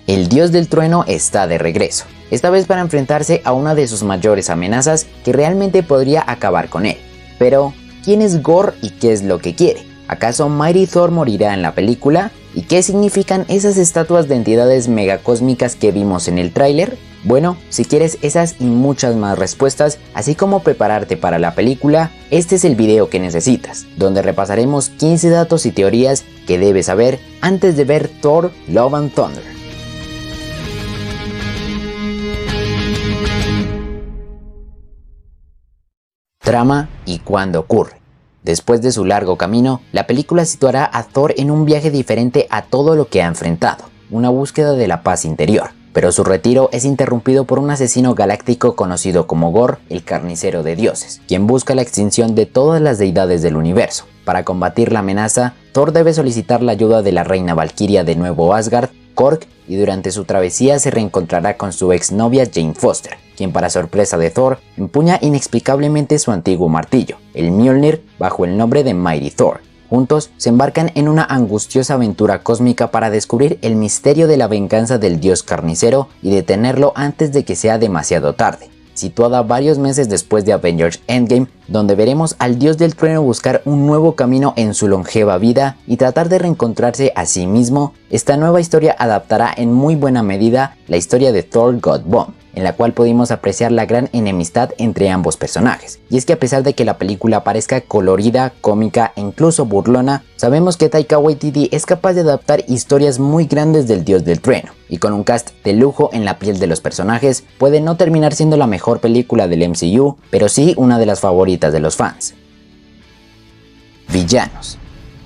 El dios del trueno está de regreso, esta vez para enfrentarse a una de sus mayores amenazas que realmente podría acabar con él. Pero, ¿quién es Gorr y qué es lo que quiere? ¿Acaso Mighty Thor morirá en la película? ¿Y qué significan esas estatuas de entidades megacósmicas que vimos en el tráiler? Bueno, si quieres esas y muchas más respuestas, así como prepararte para la película, este es el video que necesitas, donde repasaremos 15 datos y teorías que debes saber antes de ver Thor: Love and Thunder. Trama y cuándo ocurre. Después de su largo camino, la película situará a Thor en un viaje diferente a todo lo que ha enfrentado, una búsqueda de la paz interior. Pero su retiro es interrumpido por un asesino galáctico conocido como Gorr, el carnicero de dioses, quien busca la extinción de todas las deidades del universo. Para combatir la amenaza, Thor debe solicitar la ayuda de la reina Valkyria de Nuevo Asgard, Korg, y durante su travesía se reencontrará con su exnovia Jane Foster, quien para sorpresa de Thor empuña inexplicablemente su antiguo martillo, el Mjolnir, bajo el nombre de Mighty Thor. Juntos se embarcan en una angustiosa aventura cósmica para descubrir el misterio de la venganza del dios carnicero y detenerlo antes de que sea demasiado tarde. Situada varios meses después de Avengers Endgame, donde veremos al dios del trueno buscar un nuevo camino en su longeva vida y tratar de reencontrarse a sí mismo, esta nueva historia adaptará en muy buena medida la historia de Thor: God Bomb, en la cual pudimos apreciar la gran enemistad entre ambos personajes. Y es que a pesar de que la película parezca colorida, cómica e incluso burlona, sabemos que Taika Waititi es capaz de adaptar historias muy grandes del dios del trueno, y con un cast de lujo en la piel de los personajes, puede no terminar siendo la mejor película del MCU, pero sí una de las favoritas de los fans. Villanos.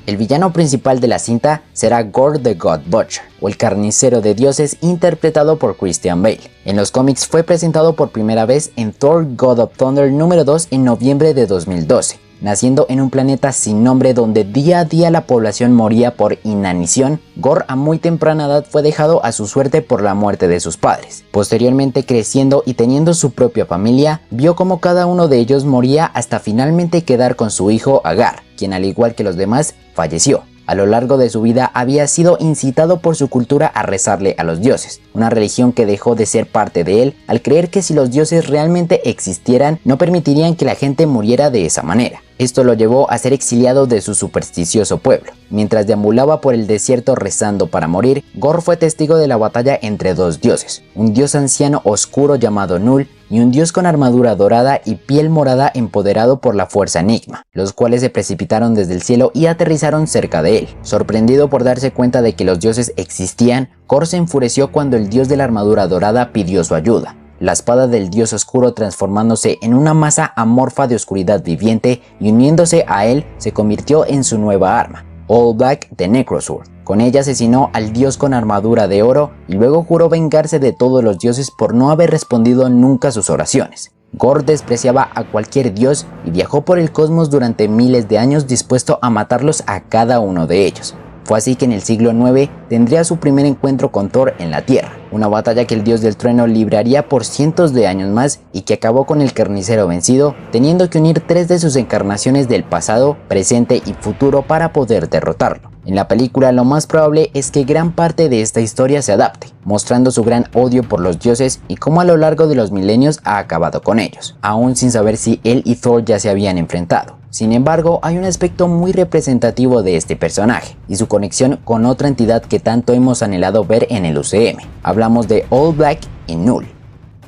El villano principal de la cinta será Gorr the God Butcher, o el carnicero de dioses, interpretado por Christian Bale. En los cómics fue presentado por primera vez en Thor: God of Thunder número 2 en noviembre de 2012, naciendo en un planeta sin nombre donde día a día la población moría por inanición. Gorr a muy temprana edad fue dejado a su suerte por la muerte de sus padres. Posteriormente, creciendo y teniendo su propia familia, vio como cada uno de ellos moría hasta finalmente quedar con su hijo Agar, quien al igual que los demás, falleció. A lo largo de su vida había sido incitado por su cultura a rezarle a los dioses, una religión que dejó de ser parte de él al creer que si los dioses realmente existieran no permitirían que la gente muriera de esa manera. Esto lo llevó a ser exiliado de su supersticioso pueblo. Mientras deambulaba por el desierto rezando para morir, Gorr fue testigo de la batalla entre dos dioses, un dios anciano oscuro llamado Null y un dios con armadura dorada y piel morada empoderado por la fuerza Enigma, los cuales se precipitaron desde el cielo y aterrizaron cerca de él. Sorprendido por darse cuenta de que los dioses existían, Gorr se enfureció cuando el dios de la armadura dorada pidió su ayuda. La espada del dios oscuro, transformándose en una masa amorfa de oscuridad viviente y uniéndose a él, se convirtió en su nueva arma, All Black the Necrosword. Con ella asesinó al dios con armadura de oro y luego juró vengarse de todos los dioses por no haber respondido nunca a sus oraciones. Gorr despreciaba a cualquier dios y viajó por el cosmos durante miles de años dispuesto a matarlos a cada uno de ellos. Fue así que en el siglo IX tendría su primer encuentro con Thor en la Tierra, una batalla que el dios del trueno libraría por cientos de años más y que acabó con el carnicero vencido, teniendo que unir 3 de sus encarnaciones del pasado, presente y futuro para poder derrotarlo. En la película lo más probable es que gran parte de esta historia se adapte, mostrando su gran odio por los dioses y cómo a lo largo de los milenios ha acabado con ellos, aún sin saber si él y Thor ya se habían enfrentado. Sin embargo, hay un aspecto muy representativo de este personaje y su conexión con otra entidad que tanto hemos anhelado ver en el UCM. Hablamos de All Black y Null.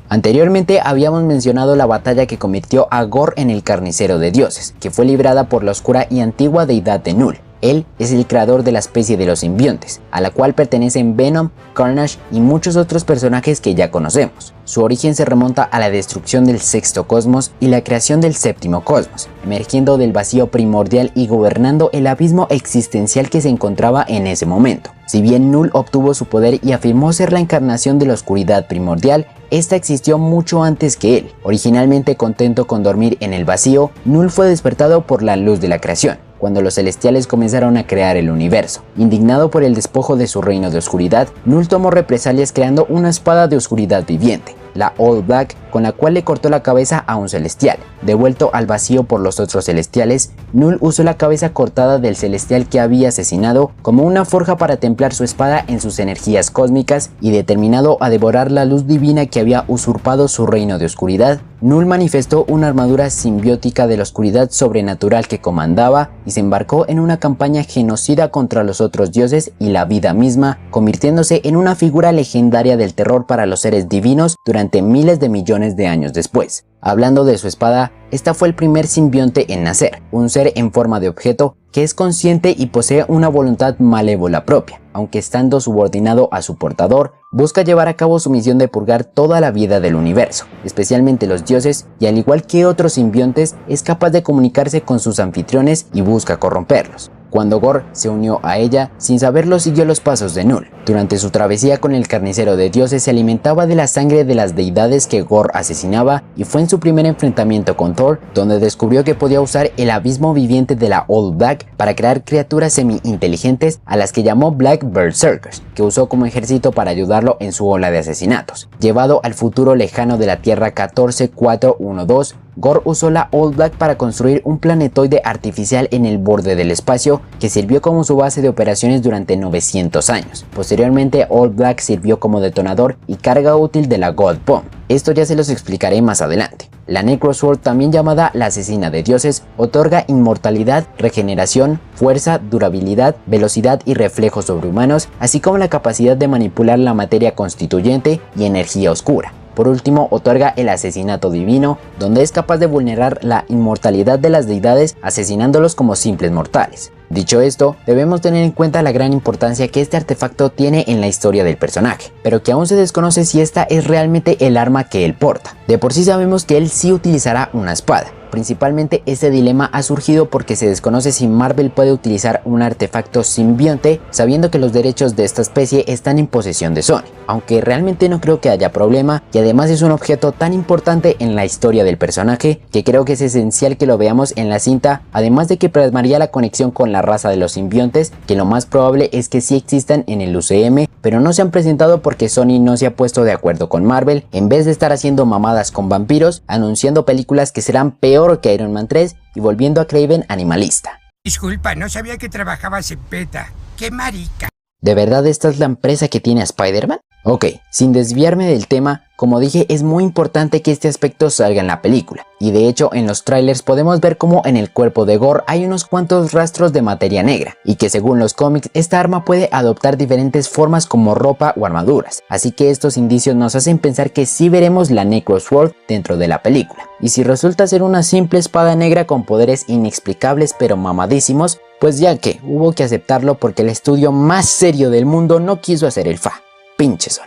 Anteriormente habíamos mencionado la batalla que convirtió a Gorr en el carnicero de dioses, que fue librada por la oscura y antigua deidad de Null. Él es el creador de la especie de los simbiontes, a la cual pertenecen Venom, Carnage y muchos otros personajes que ya conocemos. Su origen se remonta a la destrucción del sexto cosmos y la creación del séptimo cosmos, emergiendo del vacío primordial y gobernando el abismo existencial que se encontraba en ese momento. Si bien Null obtuvo su poder y afirmó ser la encarnación de la oscuridad primordial, esta existió mucho antes que él. Originalmente contento con dormir en el vacío, Null fue despertado por la luz de la creación, cuando los celestiales comenzaron a crear el universo. Indignado por el despojo de su reino de oscuridad, Null tomó represalias creando una espada de oscuridad viviente, la All Black, con la cual le cortó la cabeza a un celestial. Devuelto al vacío por los otros celestiales, Null usó la cabeza cortada del celestial que había asesinado como una forja para templar su espada en sus energías cósmicas, y determinado a devorar la luz divina que había usurpado su reino de oscuridad, Null manifestó una armadura simbiótica de la oscuridad sobrenatural que comandaba y se embarcó en una campaña genocida contra los otros dioses y la vida misma, convirtiéndose en una figura legendaria del terror para los seres divinos durante miles de millones de años después. Hablando de su espada, esta fue el primer simbionte en nacer, un ser en forma de objeto que es consciente y posee una voluntad malévola propia. Aunque estando subordinado a su portador, busca llevar a cabo su misión de purgar toda la vida del universo, especialmente los dioses, y al igual que otros simbiontes, es capaz de comunicarse con sus anfitriones y busca corromperlos. Cuando Gorr se unió a ella, sin saberlo siguió los pasos de Null. Durante su travesía con el carnicero de dioses se alimentaba de la sangre de las deidades que Gorr asesinaba, y fue en su primer enfrentamiento con Thor donde descubrió que podía usar el abismo viviente de la All Black para crear criaturas semi-inteligentes a las que llamó Black Berserkers, que usó como ejército para ayudarlo en su ola de asesinatos. Llevado al futuro lejano de la Tierra 14412, Gorr usó la All Black para construir un planetoide artificial en el borde del espacio que sirvió como su base de operaciones durante 900 años. Posteriormente, All Black sirvió como detonador y carga útil de la God Bomb. Esto ya se los explicaré más adelante. La Necrosword, también llamada la asesina de dioses, otorga inmortalidad, regeneración, fuerza, durabilidad, velocidad y reflejos sobrehumanos, así como la capacidad de manipular la materia constituyente y energía oscura. Por último, otorga el asesinato divino, donde es capaz de vulnerar la inmortalidad de las deidades asesinándolos como simples mortales. Dicho esto, debemos tener en cuenta la gran importancia que este artefacto tiene en la historia del personaje, pero que aún se desconoce si esta es realmente el arma que él porta. De por sí sabemos que él sí utilizará una espada. Principalmente este dilema ha surgido porque se desconoce si Marvel puede utilizar un artefacto simbionte sabiendo que los derechos de esta especie están en posesión de Sony, aunque realmente no creo que haya problema, y además es un objeto tan importante en la historia del personaje que creo que es esencial que lo veamos en la cinta, además de que plasmaría la conexión con la raza de los simbiontes, que lo más probable es que sí existan en el UCM, pero no se han presentado porque Sony no se ha puesto de acuerdo con Marvel, en vez de estar haciendo mamadas con vampiros, anunciando películas que serán peor que Iron Man 3 y volviendo a Kraven animalista. Disculpa, no sabía que trabajabas en PETA. ¡Qué marica! ¿De verdad esta es la empresa que tiene a Spider-Man? Ok, sin desviarme del tema, como dije, es muy importante que este aspecto salga en la película, y de hecho en los trailers podemos ver cómo en el cuerpo de Gorr hay unos cuantos rastros de materia negra, y que según los cómics esta arma puede adoptar diferentes formas como ropa o armaduras, así que estos indicios nos hacen pensar que sí veremos la Necrosword dentro de la película, y si resulta ser una simple espada negra con poderes inexplicables pero mamadísimos, pues ya que hubo que aceptarlo porque el estudio más serio del mundo no quiso hacer el fa. Pinche Sony.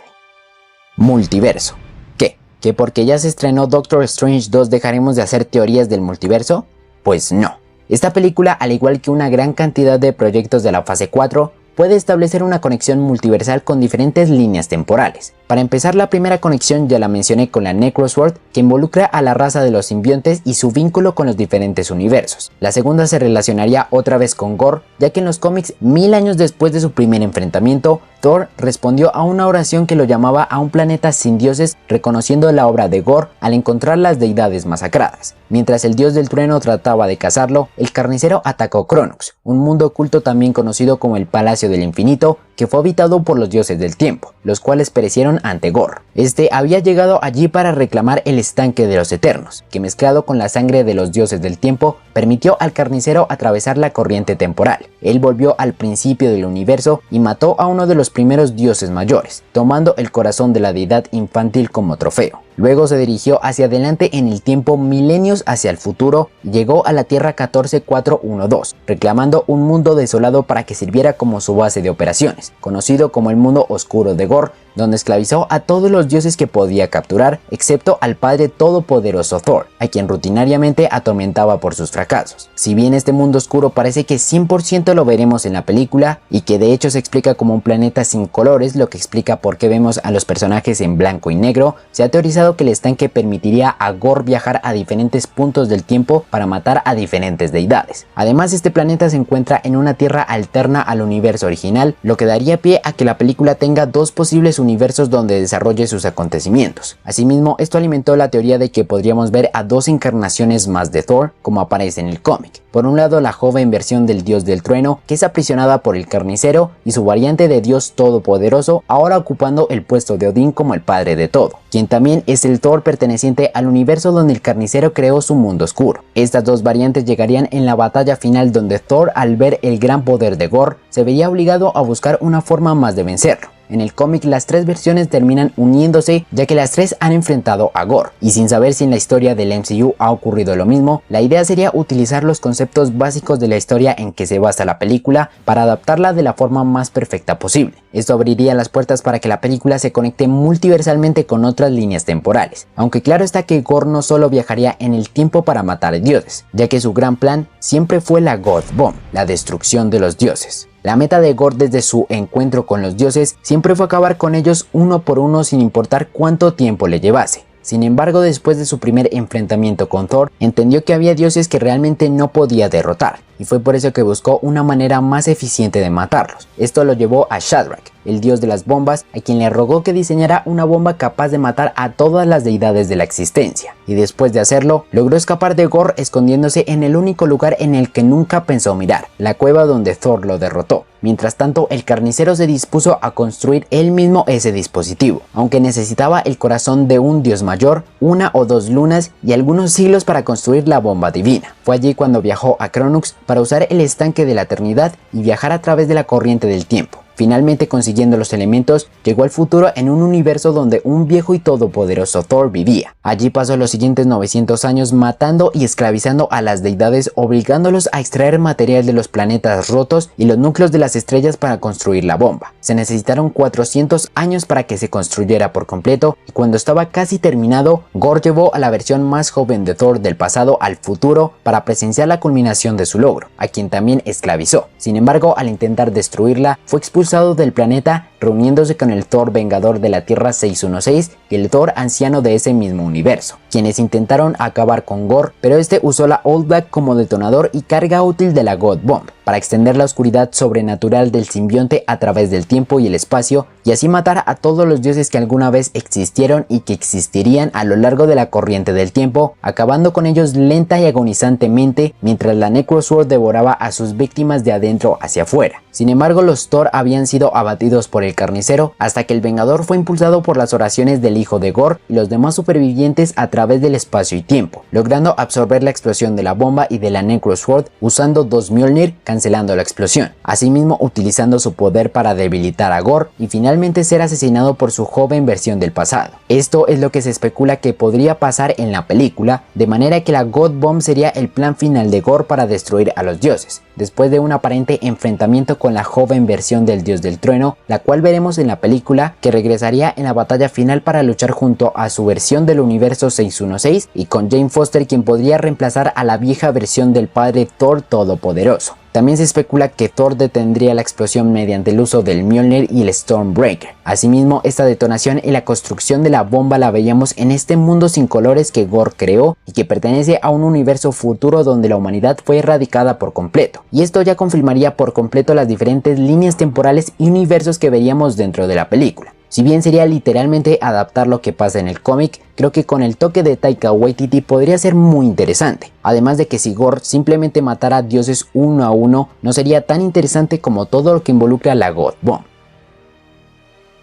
Multiverso. ¿Qué? ¿Que porque ya se estrenó Doctor Strange 2 dejaremos de hacer teorías del multiverso? Pues no. Esta película, al igual que una gran cantidad de proyectos de la fase 4, puede establecer una conexión multiversal con diferentes líneas temporales. Para empezar, la primera conexión ya la mencioné con la Necrosword, que involucra a la raza de los simbiontes y su vínculo con los diferentes universos. La segunda se relacionaría otra vez con Gorr, ya que en los cómics, 1000 años después de su primer enfrentamiento, Thor respondió a una oración que lo llamaba a un planeta sin dioses, reconociendo la obra de Gorr al encontrar las deidades masacradas. Mientras el dios del trueno trataba de cazarlo, el carnicero atacó Cronox, un mundo oculto también conocido como el Palacio del Infinito, que fue habitado por los dioses del tiempo, los cuales perecieron ante Gorr. Este había llegado allí para reclamar el estanque de los eternos, que mezclado con la sangre de los dioses del tiempo, permitió al carnicero atravesar la corriente temporal. Él volvió al principio del universo y mató a uno de los primeros dioses mayores, tomando el corazón de la deidad infantil como trofeo. Luego se dirigió hacia adelante en el tiempo milenios hacia el futuro y llegó a la Tierra 14412, reclamando un mundo desolado para que sirviera como su base de operaciones, conocido como el mundo oscuro de Gorr, donde esclavizó a todos los dioses que podía capturar, excepto al padre todopoderoso Thor, a quien rutinariamente atormentaba por sus fracasos. Si bien este mundo oscuro parece que 100% lo veremos en la película, y que de hecho se explica como un planeta sin colores, lo que explica por qué vemos a los personajes en blanco y negro, se ha teorizado que el estanque permitiría a Gorr viajar a diferentes puntos del tiempo para matar a diferentes deidades. Además, este planeta se encuentra en una tierra alterna al universo original, lo que daría pie a que la película tenga dos posibles universos donde desarrolle sus acontecimientos. Asimismo, esto alimentó la teoría de que podríamos ver a dos encarnaciones más de Thor, como aparece en el cómic. Por un lado, la joven versión del dios del trueno, que es aprisionada por el carnicero, y su variante de dios todopoderoso, ahora ocupando el puesto de Odín como el padre de todo, quien también es el Thor perteneciente al universo donde el carnicero creó su mundo oscuro. Estas dos variantes llegarían en la batalla final, donde Thor, al ver el gran poder de Gorr, se vería obligado a buscar una forma más de vencerlo. En el cómic, las tres versiones terminan uniéndose, ya que las tres han enfrentado a Gorr, y sin saber si en la historia del MCU ha ocurrido lo mismo, la idea sería utilizar los conceptos básicos de la historia en que se basa la película para adaptarla de la forma más perfecta posible. Esto abriría las puertas para que la película se conecte multiversalmente con otras líneas temporales, aunque claro está que Gorr no solo viajaría en el tiempo para matar dioses, ya que su gran plan siempre fue la God Bomb, la destrucción de los dioses. La meta de Gorr desde su encuentro con los dioses siempre fue acabar con ellos uno por uno sin importar cuánto tiempo le llevase. Sin embargo, después de su primer enfrentamiento con Thor, entendió que había dioses que realmente no podía derrotar, y fue por eso que buscó una manera más eficiente de matarlos. Esto lo llevó a Shadrach, el dios de las bombas, a quien le rogó que diseñara una bomba capaz de matar a todas las deidades de la existencia, y después de hacerlo, logró escapar de Gorr escondiéndose en el único lugar en el que nunca pensó mirar, la cueva donde Thor lo derrotó. Mientras tanto, el carnicero se dispuso a construir él mismo ese dispositivo, aunque necesitaba el corazón de un dios mayor, una o dos lunas y algunos siglos para construir la bomba divina. Fue allí cuando viajó a Kronux para usar el estanque de la eternidad y viajar a través de la corriente del tiempo. Finalmente, consiguiendo los elementos, llegó al futuro en un universo donde un viejo y todopoderoso Thor vivía. Allí pasó los siguientes 900 años matando y esclavizando a las deidades, obligándolos a extraer material de los planetas rotos y los núcleos de las estrellas para construir la bomba. Se necesitaron 400 años para que se construyera por completo, y cuando estaba casi terminado, Gorr llevó a la versión más joven de Thor del pasado al futuro para presenciar la culminación de su logro, a quien también esclavizó. Sin embargo, al intentar destruirla, fue expulsado del planeta, reuniéndose con el Thor vengador de la Tierra 616 y el Thor anciano de ese mismo universo, quienes intentaron acabar con Gorr, pero este usó la Old Black como detonador y carga útil de la God Bomb para extender la oscuridad sobrenatural del simbionte a través del tiempo y el espacio, y así matar a todos los dioses que alguna vez existieron y que existirían a lo largo de la corriente del tiempo, acabando con ellos lenta y agonizantemente mientras la Necrosword devoraba a sus víctimas de adentro hacia afuera. Sin embargo, los Thor habían sido abatidos por el carnicero hasta que el Vengador fue impulsado por las oraciones del hijo de Gorr y los demás supervivientes a través del espacio y tiempo, logrando absorber la explosión de la bomba y de la Necrosword usando dos Mjolnir, cancelando la explosión, asimismo utilizando su poder para debilitar a Gorr y finalmente ser asesinado por su joven versión del pasado. Esto es lo que se especula que podría pasar en la película, de manera que la God Bomb sería el plan final de Gorr para destruir a los dioses, después de un aparente enfrentamiento con la joven versión del dios del trueno, la cual veremos en la película, que regresaría en la batalla final para luchar junto a su versión del universo 616 y con Jane Foster, quien podría reemplazar a la vieja versión del padre Thor todopoderoso. También se especula que Thor detendría la explosión mediante el uso del Mjolnir y el Stormbreaker. Asimismo, esta detonación y la construcción de la bomba la veíamos en este mundo sin colores que Gorr creó y que pertenece a un universo futuro donde la humanidad fue erradicada por completo. Y esto ya confirmaría por completo las diferentes líneas temporales y universos que veríamos dentro de la película. Si bien sería literalmente adaptar lo que pasa en el cómic, creo que con el toque de Taika Waititi podría ser muy interesante. Además de que si Gorr simplemente matara a dioses uno a uno, no sería tan interesante como todo lo que involucra a la God Bomb.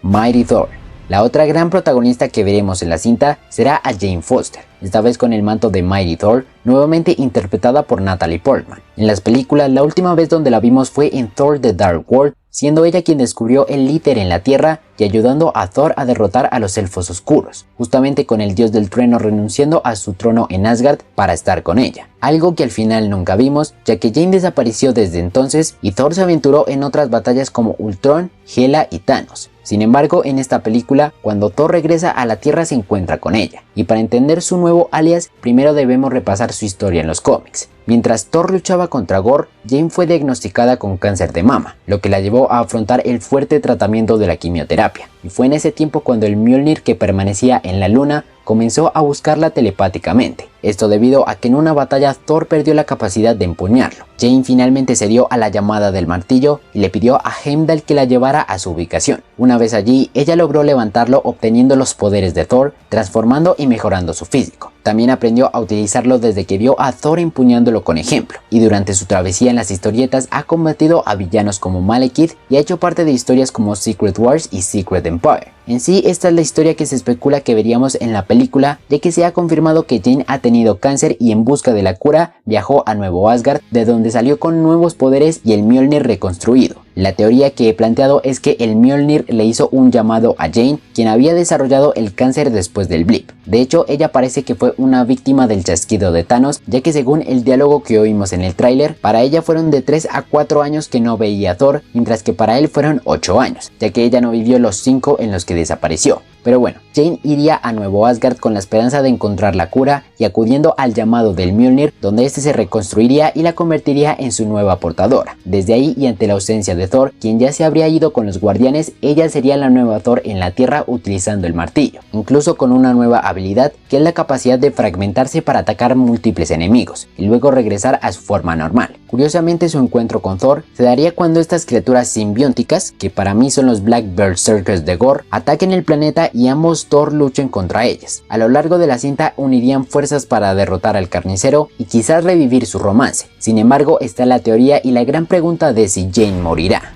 Mighty Thor. La otra gran protagonista que veremos en la cinta será a Jane Foster, esta vez con el manto de Mighty Thor, nuevamente interpretada por Natalie Portman. En las películas, la última vez donde la vimos fue en Thor The Dark World, siendo ella quien descubrió el Éter en la Tierra y ayudando a Thor a derrotar a los elfos oscuros, justamente con el dios del trueno renunciando a su trono en Asgard para estar con ella. Algo que al final nunca vimos, ya que Jane desapareció desde entonces y Thor se aventuró en otras batallas como Ultron, Hela y Thanos. Sin embargo, en esta película, cuando Thor regresa a la Tierra se encuentra con ella, y para entender su nuevo alias, primero debemos repasar su historia en los cómics. Mientras Thor luchaba contra Gorr, Jane fue diagnosticada con cáncer de mama, lo que la llevó a afrontar el fuerte tratamiento de la quimioterapia, y fue en ese tiempo cuando el Mjolnir que permanecía en la luna comenzó a buscarla telepáticamente. Esto debido a que en una batalla Thor perdió la capacidad de empuñarlo. Jane finalmente cedió a la llamada del martillo y le pidió a Heimdall que la llevara a su ubicación. Una vez allí, ella logró levantarlo obteniendo los poderes de Thor, transformando y mejorando su físico. También aprendió a utilizarlo desde que vio a Thor empuñándolo con ejemplo, y durante su travesía en las historietas ha combatido a villanos como Malekith y ha hecho parte de historias como Secret Wars y Secret Empire. En sí, esta es la historia que se especula que veríamos en la película, ya que se ha confirmado que Jane ha tenido cáncer y en busca de la cura viajó a Nuevo Asgard, de donde salió con nuevos poderes y el Mjolnir reconstruido. La teoría que he planteado es que el Mjolnir le hizo un llamado a Jane, quien había desarrollado el cáncer después del blip. De hecho, ella parece que fue una víctima del chasquido de Thanos, ya que según el diálogo que oímos en el tráiler, para ella fueron de 3 a 4 años que no veía a Thor, mientras que para él fueron 8 años, ya que ella no vivió los 5 en los que desapareció. Pero bueno, Jane iría a Nuevo Asgard con la esperanza de encontrar la cura y acudiendo al llamado del Mjolnir, donde este se reconstruiría y la convertiría en su nueva portadora. Desde ahí y ante la ausencia de Thor, quien ya se habría ido con los guardianes, ella sería la nueva Thor en la tierra utilizando el martillo, incluso con una nueva habilidad que es la capacidad de fragmentarse para atacar múltiples enemigos y luego regresar a su forma normal. Curiosamente, su encuentro con Thor se daría cuando estas criaturas simbióticas, que para mí son los Black Berserkers de Gore, ataquen el planeta y ambos Thor luchen contra ellas. A lo largo de la cinta unirían fuerzas para derrotar al carnicero y quizás revivir su romance. Sin embargo, está la teoría y la gran pregunta de si Jane morirá.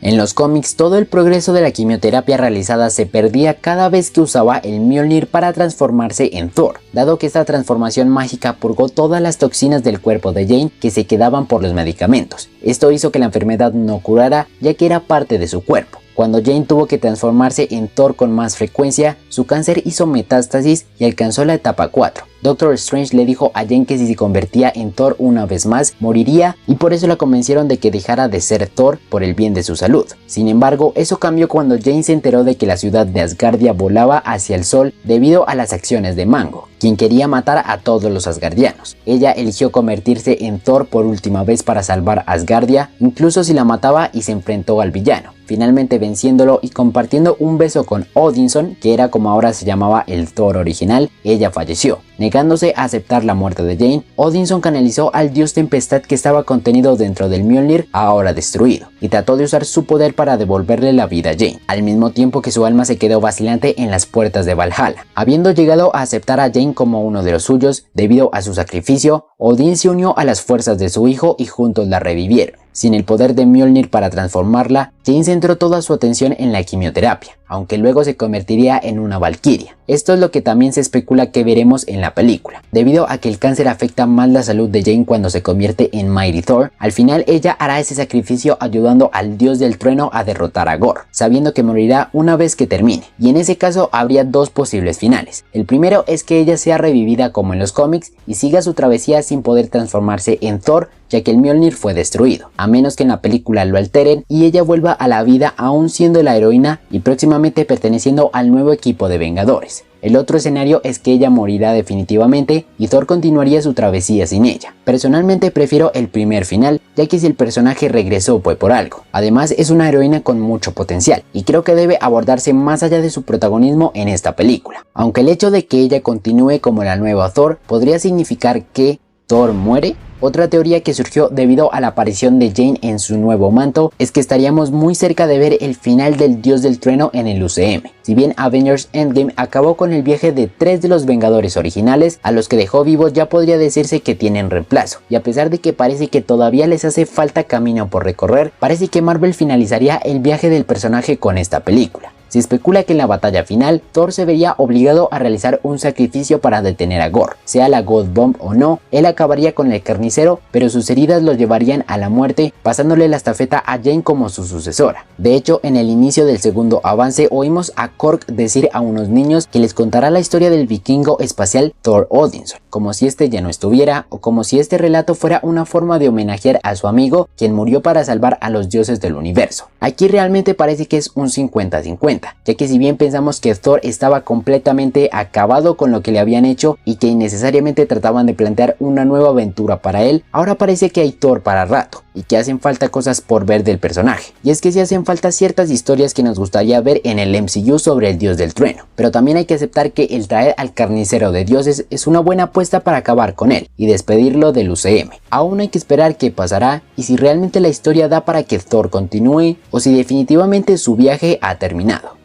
En los cómics, todo el progreso de la quimioterapia realizada se perdía cada vez que usaba el Mjolnir para transformarse en Thor, dado que esta transformación mágica purgó todas las toxinas del cuerpo de Jane que se quedaban por los medicamentos. Esto hizo que la enfermedad no curara, ya que era parte de su cuerpo. Cuando Jane tuvo que transformarse en Thor con más frecuencia, su cáncer hizo metástasis y alcanzó la etapa 4. Doctor Strange le dijo a Jane que si se convertía en Thor una vez más, moriría, y por eso la convencieron de que dejara de ser Thor por el bien de su salud. Sin embargo, eso cambió cuando Jane se enteró de que la ciudad de Asgardia volaba hacia el sol debido a las acciones de Mango, quien quería matar a todos los asgardianos. Ella eligió convertirse en Thor por última vez para salvar Asgardia, incluso si la mataba, y se enfrentó al villano, finalmente venciéndolo y compartiendo un beso con Odinson, que era como ahora se llamaba el Thor original. Ella falleció. Negándose a aceptar la muerte de Jane, Odinson canalizó al dios Tempestad que estaba contenido dentro del Mjolnir, ahora destruido, y trató de usar su poder para devolverle la vida a Jane, al mismo tiempo que su alma se quedó vacilante en las puertas de Valhalla. Habiendo llegado a aceptar a Jane como uno de los suyos, debido a su sacrificio, Odín se unió a las fuerzas de su hijo y juntos la revivieron. Sin el poder de Mjolnir para transformarla, Jane centró toda su atención en la quimioterapia, aunque luego se convertiría en una valquiria. Esto es lo que también se especula que veremos en la película. Debido a que el cáncer afecta más la salud de Jane cuando se convierte en Mighty Thor, al final ella hará ese sacrificio ayudando al dios del trueno a derrotar a Gore, sabiendo que morirá una vez que termine. Y en ese caso habría dos posibles finales. El primero es que ella sea revivida como en los cómics y siga su travesía sin poder transformarse en Thor, ya que el Mjolnir fue destruido, a menos que en la película lo alteren y ella vuelva a la vida aún siendo la heroína y próximamente perteneciendo al nuevo equipo de Vengadores. El otro escenario es que ella morirá definitivamente y Thor continuaría su travesía sin ella. Personalmente prefiero el primer final, ya que si el personaje regresó fue por algo. Además, es una heroína con mucho potencial y creo que debe abordarse más allá de su protagonismo en esta película. Aunque el hecho de que ella continúe como la nueva Thor podría significar que Thor muere. Otra teoría que surgió debido a la aparición de Jane en su nuevo manto es que estaríamos muy cerca de ver el final del dios del trueno en el UCM. Si bien Avengers Endgame acabó con el viaje de 3 de los Vengadores originales, a los que dejó vivos ya podría decirse que tienen reemplazo, y a pesar de que parece que todavía les hace falta camino por recorrer, parece que Marvel finalizaría el viaje del personaje con esta película. Se especula que en la batalla final, Thor se vería obligado a realizar un sacrificio para detener a Gore. Sea la God Bomb o no, él acabaría con el carnicero, pero sus heridas lo llevarían a la muerte, pasándole la estafeta a Jane como su sucesora. De hecho, en el inicio del segundo avance oímos a Korg decir a unos niños que les contará la historia del vikingo espacial Thor Odinson, como si este ya no estuviera, o como si este relato fuera una forma de homenajear a su amigo, quien murió para salvar a los dioses del universo. Aquí realmente parece que es un 50-50. cuenta, ya que si bien pensamos que Thor estaba completamente acabado con lo que le habían hecho y que innecesariamente trataban de plantear una nueva aventura para él, ahora parece que hay Thor para rato y que hacen falta cosas por ver del personaje. Y es que sí hacen falta ciertas historias que nos gustaría ver en el MCU sobre el dios del trueno, pero también hay que aceptar que el traer al carnicero de dioses es una buena apuesta para acabar con él y despedirlo del UCM. Aún hay que esperar qué pasará y si realmente la historia da para que Thor continúe o si definitivamente su viaje ha terminado.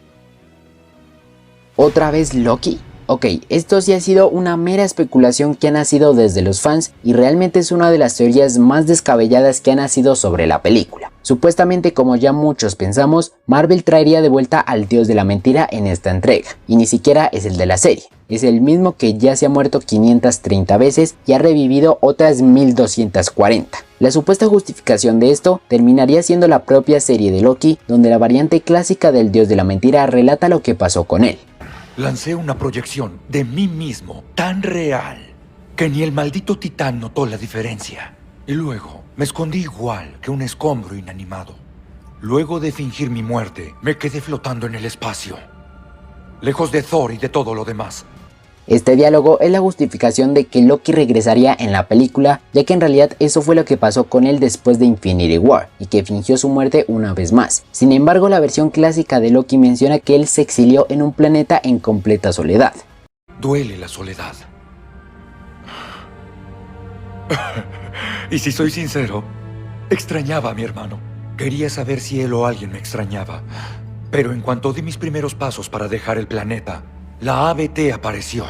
¿Otra vez Loki? Ok, esto sí ha sido una mera especulación que ha nacido desde los fans y realmente es una de las teorías más descabelladas que ha nacido sobre la película. Supuestamente, como ya muchos pensamos, Marvel traería de vuelta al dios de la mentira en esta entrega, y ni siquiera es el de la serie. Es el mismo que ya se ha muerto 530 veces y ha revivido otras 1240. La supuesta justificación de esto terminaría siendo la propia serie de Loki, donde la variante clásica del dios de la mentira relata lo que pasó con él. Lancé una proyección de mí mismo tan real que ni el maldito titán notó la diferencia. Y luego me escondí igual que un escombro inanimado. Luego de fingir mi muerte, me quedé flotando en el espacio, lejos de Thor y de todo lo demás. Este diálogo es la justificación de que Loki regresaría en la película, ya que en realidad eso fue lo que pasó con él después de Infinity War, y que fingió su muerte una vez más. Sin embargo, la versión clásica de Loki menciona que él se exilió en un planeta en completa soledad. Duele la soledad. Y si soy sincero, extrañaba a mi hermano. Quería saber si él o alguien me extrañaba. Pero en cuanto di mis primeros pasos para dejar el planeta, la ABT apareció.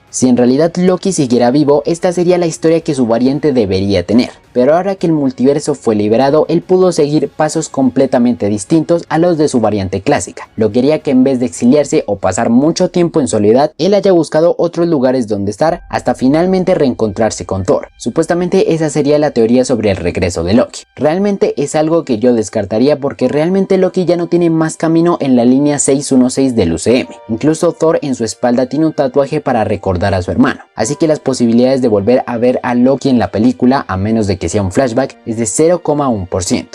Si en realidad Loki siguiera vivo, esta sería la historia que su variante debería tener. Pero ahora que el multiverso fue liberado, él pudo seguir pasos completamente distintos a los de su variante clásica. Lo que haría que en vez de exiliarse o pasar mucho tiempo en soledad, él haya buscado otros lugares donde estar hasta finalmente reencontrarse con Thor. Supuestamente esa sería la teoría sobre el regreso de Loki. Realmente es algo que yo descartaría porque realmente Loki ya no tiene más camino en la línea 616 del UCM. Incluso Thor en su espalda tiene un tatuaje para recordar a su hermano. Así que las posibilidades de volver a ver a Loki en la película, a menos de que sea un flashback, es de 0,1%.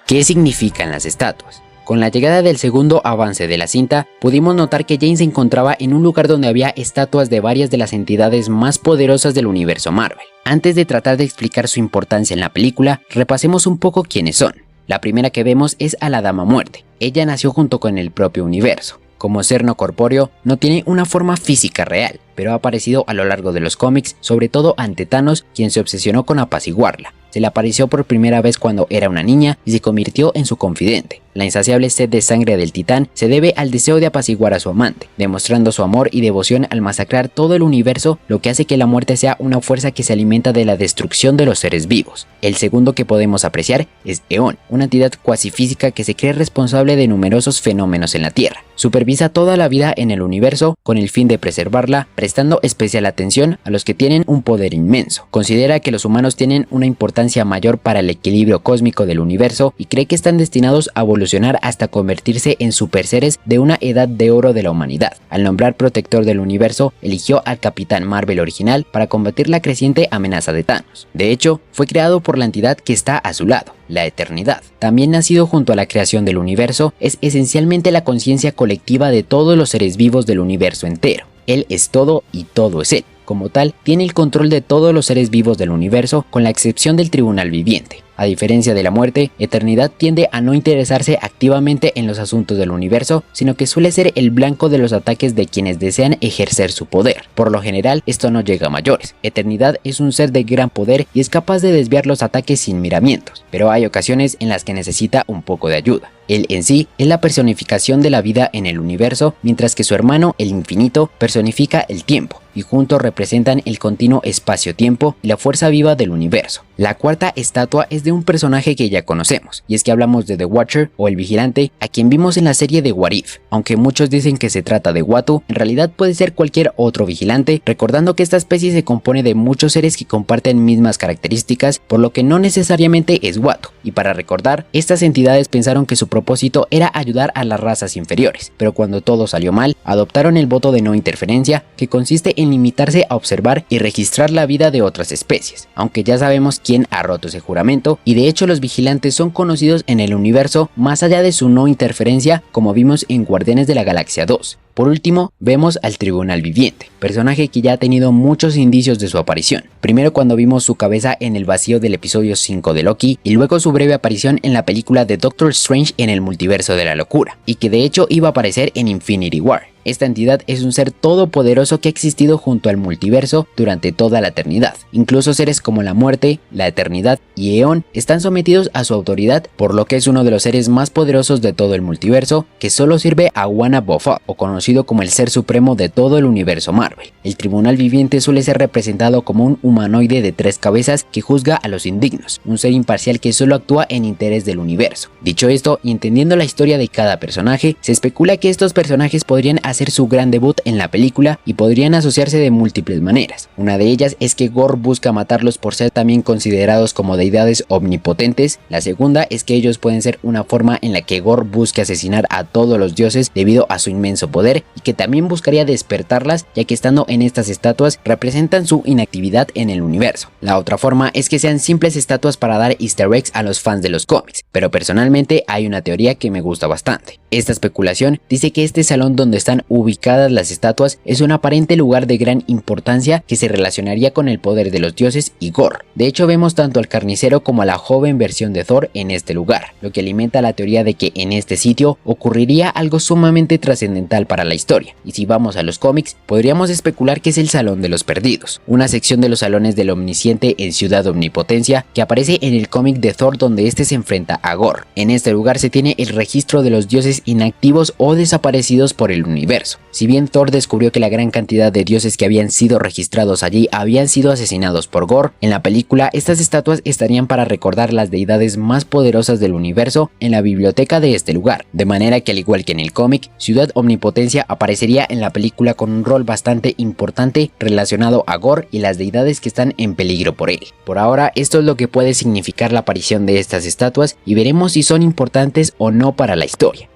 ¿Qué significan las estatuas? Con la llegada del segundo avance de la cinta, pudimos notar que Jane se encontraba en un lugar donde había estatuas de varias de las entidades más poderosas del universo Marvel. Antes de tratar de explicar su importancia en la película, repasemos un poco quiénes son. La primera que vemos es a la Dama Muerte. Ella nació junto con el propio universo. Como ser no corpóreo, no tiene una forma física real, pero ha aparecido a lo largo de los cómics, sobre todo ante Thanos, quien se obsesionó con apaciguarla. Se le apareció por primera vez cuando era una niña y se convirtió en su confidente. La insaciable sed de sangre del titán se debe al deseo de apaciguar a su amante, demostrando su amor y devoción al masacrar todo el universo, lo que hace que la muerte sea una fuerza que se alimenta de la destrucción de los seres vivos. El segundo que podemos apreciar es Eon, una entidad cuasi física que se cree responsable de numerosos fenómenos en la Tierra. Supervisa toda la vida en el universo con el fin de preservarla, prestando especial atención a los que tienen un poder inmenso. Considera que los humanos tienen una importancia mayor para el equilibrio cósmico del universo y cree que están destinados a evolucionar hasta convertirse en superseres de una edad de oro de la humanidad. Al nombrar protector del universo, eligió al Capitán Marvel original para combatir la creciente amenaza de Thanos. De hecho, fue creado por la entidad que está a su lado, la Eternidad. También nacido junto a la creación del universo, es esencialmente la conciencia colectiva de todos los seres vivos del universo entero. Él es todo y todo es él. Como tal, tiene el control de todos los seres vivos del universo, con la excepción del tribunal viviente. A diferencia de la muerte, Eternidad tiende a no interesarse activamente en los asuntos del universo, sino que suele ser el blanco de los ataques de quienes desean ejercer su poder. Por lo general, esto no llega a mayores. Eternidad es un ser de gran poder y es capaz de desviar los ataques sin miramientos, pero hay ocasiones en las que necesita un poco de ayuda. Él en sí es la personificación de la vida en el universo, mientras que su hermano, el infinito, personifica el tiempo, y juntos representan el continuo espacio-tiempo y la fuerza viva del universo. La cuarta estatua es de un personaje que ya conocemos, y es que hablamos de The Watcher o el Vigilante, a quien vimos en la serie de What If. Aunque muchos dicen que se trata de Uatu, en realidad puede ser cualquier otro vigilante, recordando que esta especie se compone de muchos seres que comparten mismas características, por lo que no necesariamente es Uatu. Y para recordar, estas entidades pensaron que su propósito era ayudar a las razas inferiores, pero cuando todo salió mal, adoptaron el voto de no interferencia, que consiste en limitarse a observar y registrar la vida de otras especies, aunque ya sabemos quién ha roto ese juramento, y de hecho los vigilantes son conocidos en el universo más allá de su no interferencia, como vimos en Guardianes de la Galaxia 2. Por último, vemos al Tribunal Viviente, personaje que ya ha tenido muchos indicios de su aparición. Primero cuando vimos su cabeza en el vacío del episodio 5 de Loki, y luego su breve aparición en la película de Doctor Strange en el Multiverso de la Locura, y que de hecho iba a aparecer en Infinity War. Esta entidad es un ser todopoderoso que ha existido junto al multiverso durante toda la eternidad. Incluso seres como la muerte, la eternidad y Eón están sometidos a su autoridad, por lo que es uno de los seres más poderosos de todo el multiverso, que solo sirve a One Above All, o conocido como el ser supremo de todo el universo Marvel. El Tribunal Viviente suele ser representado como un humanoide de 3 cabezas que juzga a los indignos, un ser imparcial que solo actúa en interés del universo. Dicho esto, y entendiendo la historia de cada personaje, se especula que estos personajes podrían hacer su gran debut en la película y podrían asociarse de múltiples maneras. Una de ellas es que Gorr busca matarlos por ser también considerados como deidades omnipotentes. La segunda es que ellos pueden ser una forma en la que Gorr busque asesinar a todos los dioses debido a su inmenso poder, y que también buscaría despertarlas, ya que estando en estas estatuas representan su inactividad en el universo. La otra forma es que sean simples estatuas para dar easter eggs a los fans de los cómics, pero personalmente hay una teoría que me gusta bastante. Esta especulación dice que este salón donde están ubicadas las estatuas es un aparente lugar de gran importancia que se relacionaría con el poder de los dioses y Gorr. De hecho, vemos tanto al carnicero como a la joven versión de Thor en este lugar, lo que alimenta la teoría de que en este sitio ocurriría algo sumamente trascendental para la historia. Y si vamos a los cómics, podríamos especular que es el Salón de los Perdidos, una sección de los salones del Omnisciente en Ciudad Omnipotencia que aparece en el cómic de Thor, donde este se enfrenta a Gorr. En este lugar se tiene el registro de los dioses inactivos o desaparecidos por el universo. Si bien Thor descubrió que la gran cantidad de dioses que habían sido registrados allí habían sido asesinados por Gorr, en la película estas estatuas estarían para recordar las deidades más poderosas del universo en la biblioteca de este lugar, de manera que al igual que en el cómic, Ciudad Omnipotencia aparecería en la película con un rol bastante importante relacionado a Gorr y las deidades que están en peligro por él. Por ahora, esto es lo que puede significar la aparición de estas estatuas, y veremos si son importantes o no para la historia.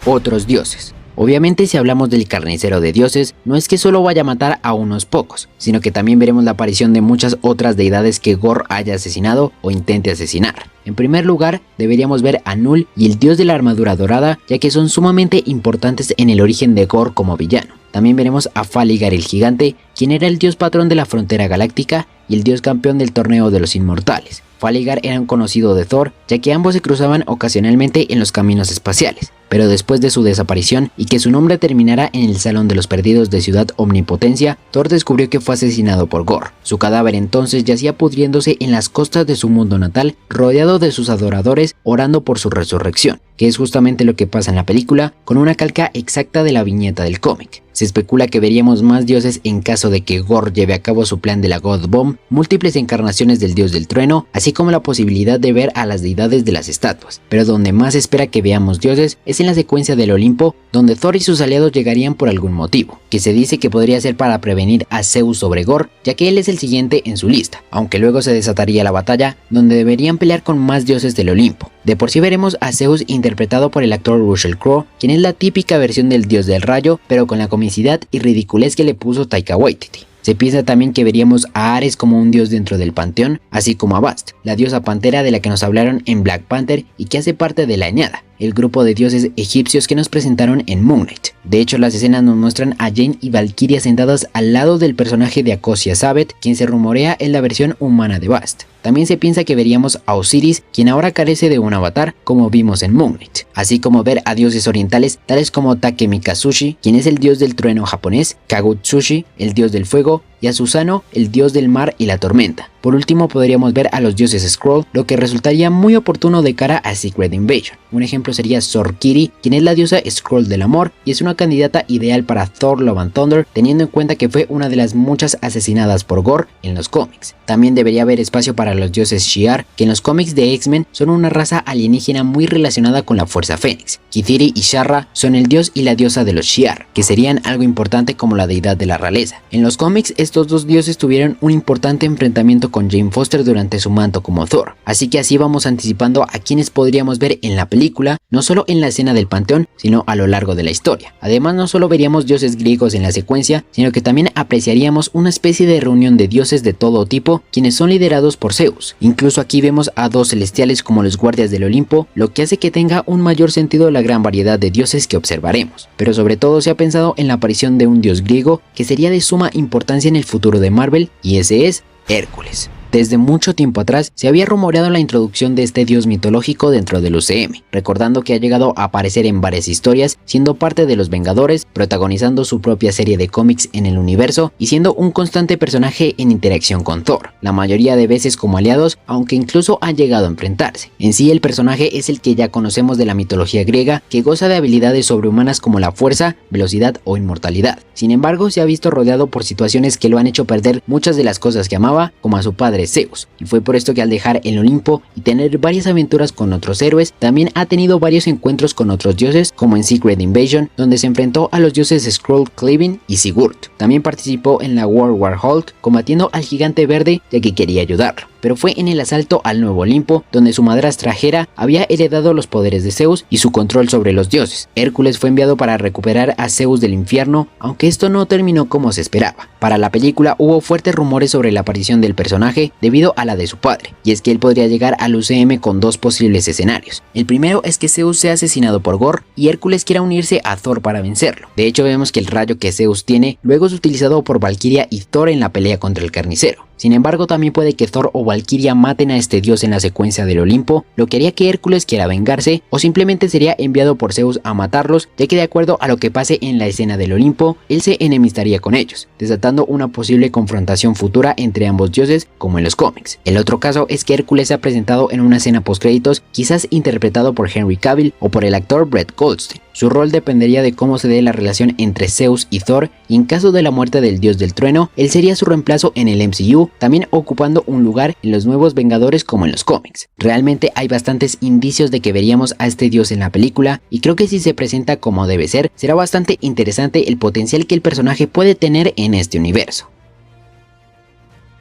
Otros dioses. Obviamente, si hablamos del carnicero de dioses, no es que solo vaya a matar a unos pocos, sino que también veremos la aparición de muchas otras deidades que Gorr haya asesinado o intente asesinar. En primer lugar, deberíamos ver a Null y el dios de la armadura dorada, ya que son sumamente importantes en el origen de Gorr como villano. También veremos a Faligar el gigante, quien era el dios patrón de la frontera galáctica y el dios campeón del torneo de los inmortales. Faligar era un conocido de Thor, ya que ambos se cruzaban ocasionalmente en los caminos espaciales, pero después de su desaparición y que su nombre terminara en el Salón de los Perdidos de Ciudad Omnipotencia, Thor descubrió que fue asesinado por Gorr. Su cadáver entonces yacía pudriéndose en las costas de su mundo natal, rodeado de sus adoradores orando por su resurrección, que es justamente lo que pasa en la película, con una calca exacta de la viñeta del cómic. Se especula que veríamos más dioses en caso de que Gorr lleve a cabo su plan de la God Bomb, múltiples encarnaciones del dios del trueno, así como la posibilidad de ver a las deidades de las estatuas. Pero donde más se espera que veamos dioses es en la secuencia del Olimpo, donde Thor y sus aliados llegarían por algún motivo, que se dice que podría ser para prevenir a Zeus sobre Gorr, ya que él es el siguiente en su lista, aunque luego se desataría la batalla, donde deberían pelear con más dioses del Olimpo. De por sí veremos a Zeus interpretado por el actor Russell Crowe, quien es la típica versión del dios del rayo, pero con la comicidad y ridiculez que le puso Taika Waititi. Se piensa también que veríamos a Ares como un dios dentro del panteón, así como a Bast, la diosa pantera de la que nos hablaron en Black Panther y que hace parte de la Eneada, el grupo de dioses egipcios que nos presentaron en Moon Knight. De hecho, las escenas nos muestran a Jane y Valkyria sentadas al lado del personaje de Akosia Sabet, quien se rumorea es la versión humana de Bast. También se piensa que veríamos a Osiris, quien ahora carece de un avatar, como vimos en Moon Knight, así como ver a dioses orientales tales como Takemikazushi, quien es el dios del trueno japonés, Kagutsushi, el dios del fuego, y a Susano, el dios del mar y la tormenta. Por último, podríamos ver a los dioses Skrull, lo que resultaría muy oportuno de cara a Secret Invasion. Un ejemplo sería Sorkiri, quien es la diosa Skrull del amor y es una candidata ideal para Thor Love and Thunder, teniendo en cuenta que fue una de las muchas asesinadas por Gorr en los cómics. También debería haber espacio para los dioses Shi'ar, que en los cómics de X-Men son una raza alienígena muy relacionada con la Fuerza Fénix. Kithiri y Sharra son el dios y la diosa de los Shi'ar, que serían algo importante como la deidad de la realeza. En los cómics es estos dos dioses tuvieron un importante enfrentamiento con Jane Foster durante su manto como Thor, así que así vamos anticipando a quienes podríamos ver en la película, no solo en la escena del panteón, sino a lo largo de la historia. Además, no solo veríamos dioses griegos en la secuencia, sino que también apreciaríamos una especie de reunión de dioses de todo tipo, quienes son liderados por Zeus. Incluso aquí vemos a dos celestiales como los guardias del Olimpo, lo que hace que tenga un mayor sentido la gran variedad de dioses que observaremos. Pero sobre todo se ha pensado en la aparición de un dios griego que sería de suma importancia en el futuro de Marvel, y ese es Hércules. Desde mucho tiempo atrás se había rumoreado la introducción de este dios mitológico dentro del UCM, recordando que ha llegado a aparecer en varias historias, siendo parte de los Vengadores, protagonizando su propia serie de cómics en el universo y siendo un constante personaje en interacción con Thor, la mayoría de veces como aliados, aunque incluso ha llegado a enfrentarse. En sí, el personaje es el que ya conocemos de la mitología griega, que goza de habilidades sobrehumanas como la fuerza, velocidad o inmortalidad. Sin embargo, se ha visto rodeado por situaciones que lo han hecho perder muchas de las cosas que amaba, como a su padre Zeus, y fue por esto que al dejar el Olimpo y tener varias aventuras con otros héroes, también ha tenido varios encuentros con otros dioses, como en Secret Invasion, donde se enfrentó a los dioses Skrull, Cleaving y Sigurd. También participó en la World War Hulk, combatiendo al gigante verde ya que quería ayudarlo. Pero fue en el asalto al Nuevo Olimpo, donde su madrastra Hera había heredado los poderes de Zeus y su control sobre los dioses. Hércules fue enviado para recuperar a Zeus del infierno, aunque esto no terminó como se esperaba. Para la película hubo fuertes rumores sobre la aparición del personaje debido a la de su padre, y es que él podría llegar al UCM con dos posibles escenarios. El primero es que Zeus sea asesinado por Gore y Hércules quiera unirse a Thor para vencerlo. De hecho, vemos que el rayo que Zeus tiene luego es utilizado por Valkyria y Thor en la pelea contra el carnicero. Sin embargo, también puede que Thor o Valkyria maten a este dios en la secuencia del Olimpo, lo que haría que Hércules quiera vengarse, o simplemente sería enviado por Zeus a matarlos, ya que de acuerdo a lo que pase en la escena del Olimpo, él se enemistaría con ellos, desatando una posible confrontación futura entre ambos dioses, como en los cómics. El otro caso es que Hércules se ha presentado en una escena postcréditos, quizás interpretado por Henry Cavill o por el actor Brett Goldstein. Su rol dependería de cómo se dé la relación entre Zeus y Thor, y en caso de la muerte del dios del trueno, él sería su reemplazo en el MCU, también ocupando un lugar en los nuevos Vengadores como en los cómics. Realmente hay bastantes indicios de que veríamos a este dios en la película, y creo que si se presenta como debe ser, será bastante interesante el potencial que el personaje puede tener en este universo.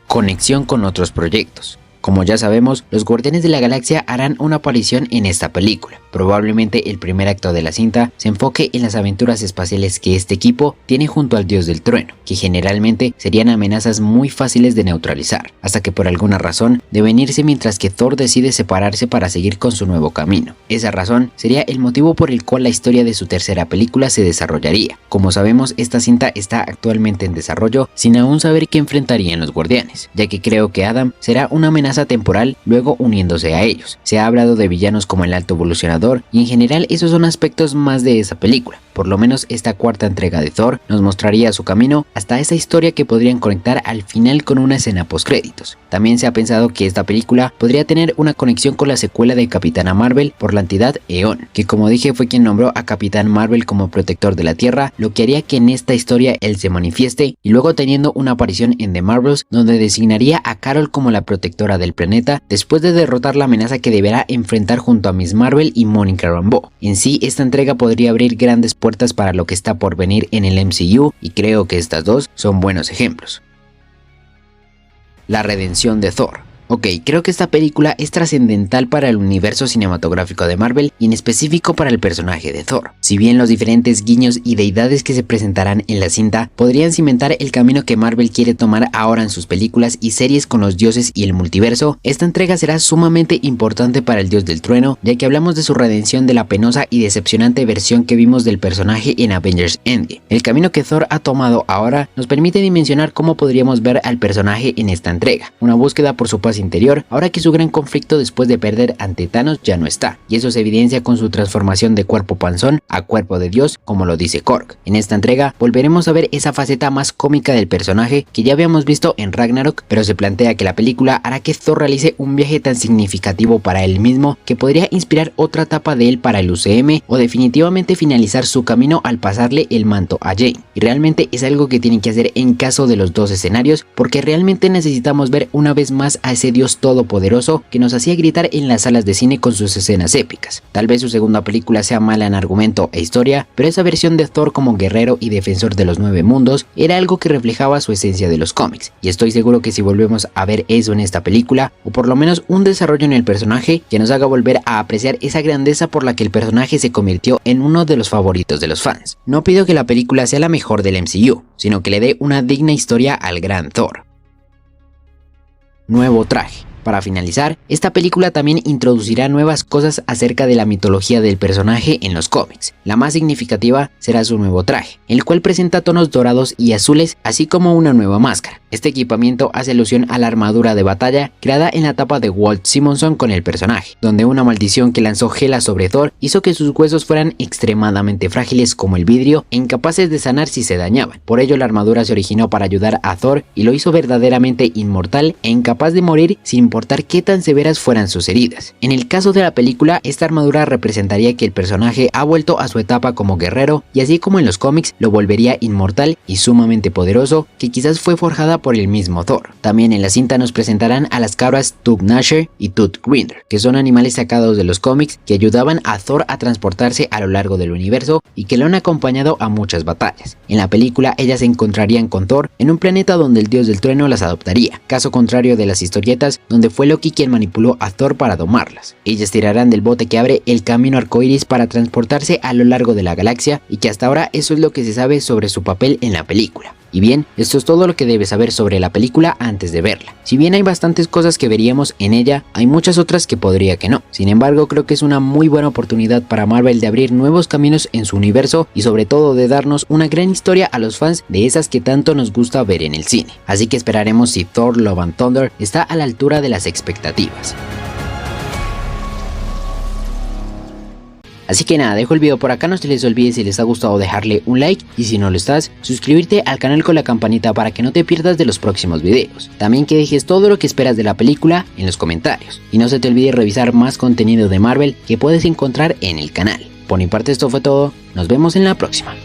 Conexión con otros proyectos. Como ya sabemos, los Guardianes de la Galaxia harán una aparición en esta película. Probablemente el primer acto de la cinta se enfoque en las aventuras espaciales que este equipo tiene junto al Dios del Trueno, que generalmente serían amenazas muy fáciles de neutralizar, hasta que por alguna razón deben irse mientras que Thor decide separarse para seguir con su nuevo camino. Esa razón sería el motivo por el cual la historia de su tercera película se desarrollaría. Como sabemos, esta cinta está actualmente en desarrollo sin aún saber qué enfrentarían los Guardianes, ya que creo que Adam será una amenaza temporal luego uniéndose a ellos. Se ha hablado de villanos como el Alto Evolucionador y en general esos son aspectos más de esa película. Por lo menos esta cuarta entrega de Thor nos mostraría su camino hasta esa historia que podrían conectar al final con una escena postcréditos. También se ha pensado que esta película podría tener una conexión con la secuela de Capitana Marvel por la entidad Eon, que como dije fue quien nombró a Capitán Marvel como protector de la Tierra, lo que haría que en esta historia él se manifieste y luego teniendo una aparición en The Marvels donde designaría a Carol como la protectora del planeta después de derrotar la amenaza que deberá enfrentar junto a Miss Marvel y Monica Rambeau. En sí, esta entrega podría abrir grandes puertas para lo que está por venir en el MCU y creo que estas dos son buenos ejemplos. La redención de Thor. Ok, creo que esta película es trascendental para el universo cinematográfico de Marvel y en específico para el personaje de Thor. Si bien los diferentes guiños y deidades que se presentarán en la cinta podrían cimentar el camino que Marvel quiere tomar ahora en sus películas y series con los dioses y el multiverso, esta entrega será sumamente importante para el Dios del Trueno, ya que hablamos de su redención de la penosa y decepcionante versión que vimos del personaje en Avengers Endgame. El camino que Thor ha tomado ahora nos permite dimensionar cómo podríamos ver al personaje en esta entrega, una búsqueda por su paz interior, ahora que su gran conflicto después de perder ante Thanos ya no está, y eso se evidencia con su transformación de cuerpo panzón a cuerpo de Dios, como lo dice Korg. En esta entrega volveremos a ver esa faceta más cómica del personaje que ya habíamos visto en Ragnarok, pero se plantea que la película hará que Thor realice un viaje tan significativo para él mismo que podría inspirar otra etapa de él para el UCM o definitivamente finalizar su camino al pasarle el manto a Jane, y realmente es algo que tienen que hacer en caso de los dos escenarios porque realmente necesitamos ver una vez más a ese ese dios todopoderoso que nos hacía gritar en las salas de cine con sus escenas épicas. Tal vez su segunda película sea mala en argumento e historia, pero esa versión de Thor como guerrero y defensor de los 9 mundos era algo que reflejaba su esencia de los cómics, y estoy seguro que si volvemos a ver eso en esta película, o por lo menos un desarrollo en el personaje que nos haga volver a apreciar esa grandeza por la que el personaje se convirtió en uno de los favoritos de los fans. No pido que la película sea la mejor del MCU, sino que le dé una digna historia al gran Thor. Nuevo traje. Para finalizar, esta película también introducirá nuevas cosas acerca de la mitología del personaje en los cómics. La más significativa será su nuevo traje, el cual presenta tonos dorados y azules, así como una nueva máscara. Este equipamiento hace alusión a la armadura de batalla creada en la etapa de Walt Simonson con el personaje, donde una maldición que lanzó Hela sobre Thor hizo que sus huesos fueran extremadamente frágiles como el vidrio e incapaces de sanar si se dañaban. Por ello la armadura se originó para ayudar a Thor y lo hizo verdaderamente inmortal e incapaz de morir sin importar qué tan severas fueran sus heridas. En el caso de la película, esta armadura representaría que el personaje ha vuelto a su etapa como guerrero, y así como en los cómics lo volvería inmortal y sumamente poderoso, que quizás fue forjada por el mismo Thor. También en la cinta nos presentarán a las cabras Tub-Nasher y Tooth-Grinder, que son animales sacados de los cómics que ayudaban a Thor a transportarse a lo largo del universo y que lo han acompañado a muchas batallas. En la película ellas se encontrarían con Thor en un planeta donde el dios del trueno las adoptaría, caso contrario de las historietas donde fue Loki quien manipuló a Thor para domarlas. Ellas tirarán del bote que abre el camino arcoíris para transportarse a lo largo de la galaxia, y que hasta ahora eso es lo que se sabe sobre su papel en la película. Y bien, esto es todo lo que debes saber sobre la película antes de verla. Si bien hay bastantes cosas que veríamos en ella, hay muchas otras que podría que no. Sin embargo, creo que es una muy buena oportunidad para Marvel de abrir nuevos caminos en su universo y sobre todo de darnos una gran historia a los fans de esas que tanto nos gusta ver en el cine. Así que esperaremos si Thor Love and Thunder está a la altura de las expectativas. Así que nada, dejo el video por acá, no se les olvide si les ha gustado dejarle un like, y si no lo estás, suscribirte al canal con la campanita para que no te pierdas de los próximos videos. También que dejes todo lo que esperas de la película en los comentarios, y no se te olvide revisar más contenido de Marvel que puedes encontrar en el canal. Por mi parte esto fue todo, nos vemos en la próxima.